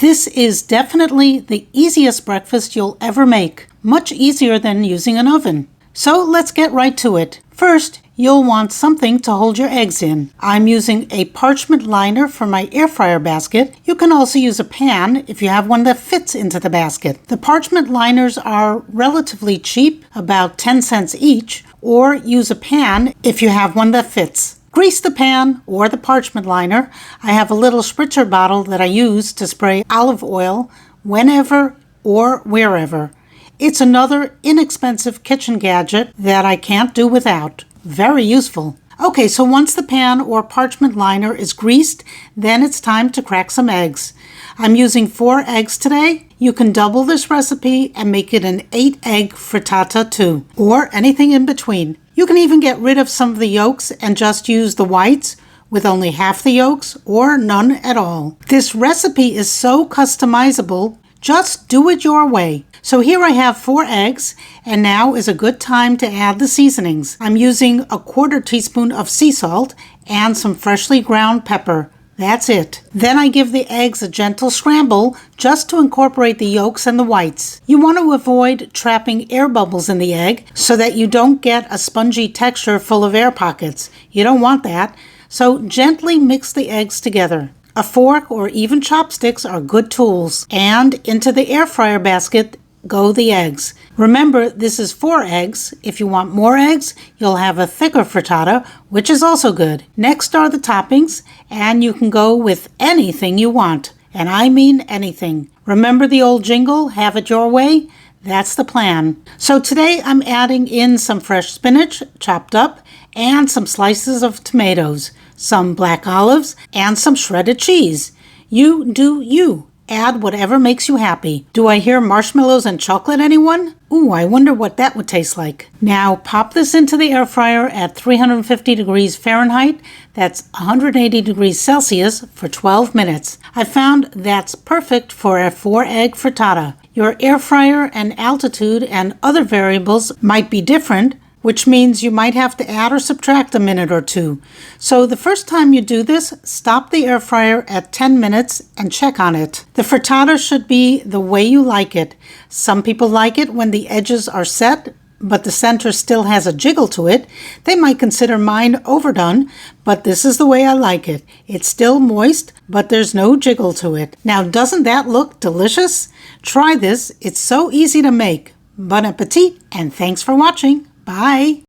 This is definitely the easiest breakfast you'll ever make, much easier than using an oven. So let's get right to it. First, you'll want something to hold your eggs in. I'm using a parchment liner for my air fryer basket. You can also use a pan if you have one that fits into the basket. The parchment liners are relatively cheap, about 10 cents each, or use a pan if you have one that fits. Grease the pan or the parchment liner. I have a little spritzer bottle that I use to spray olive oil whenever or wherever. It's another inexpensive kitchen gadget that I can't do without. Very useful. Okay, so once the pan or parchment liner is greased, then it's time to crack some eggs. I'm using 4 eggs today. You can double this recipe and make it an 8-egg frittata too, or anything in between. You can even get rid of some of the yolks and just use the whites with only half the yolks or none at all. This recipe is so customizable, just do it your way. So here I have 4 eggs, and now is a good time to add the seasonings. I'm using a 1/4 teaspoon of sea salt and some freshly ground pepper. That's it. Then I give the eggs a gentle scramble just to incorporate the yolks and the whites. You want to avoid trapping air bubbles in the egg so that you don't get a spongy texture full of air pockets. You don't want that. So gently mix the eggs together. A fork or even chopsticks are good tools. And into the air fryer basket go the eggs. Remember, this is 4 eggs. If you want more eggs, you'll have a thicker frittata, which is also good. Next are the toppings, and you can go with anything you want. And I mean anything. Remember the old jingle, have it your way? That's the plan. So today I'm adding in some fresh spinach, chopped up, and some slices of tomatoes, some black olives, and some shredded cheese. You do you. Add whatever makes you happy. Do I hear marshmallows and chocolate, anyone? Ooh, I wonder what that would taste like. Now pop this into the air fryer at 350 degrees Fahrenheit. That's 180 degrees Celsius for 12 minutes. I found that's perfect for a 4-egg frittata. Your air fryer and altitude and other variables might be different, which means you might have to add or subtract a minute or two. So the first time you do this, stop the air fryer at 10 minutes and check on it. The frittata should be the way you like it. Some people like it when the edges are set, but the center still has a jiggle to it. They might consider mine overdone, but this is the way I like it. It's still moist, but there's no jiggle to it. Now, doesn't that look delicious? Try this. It's so easy to make. Bon appetit, and thanks for watching. Bye.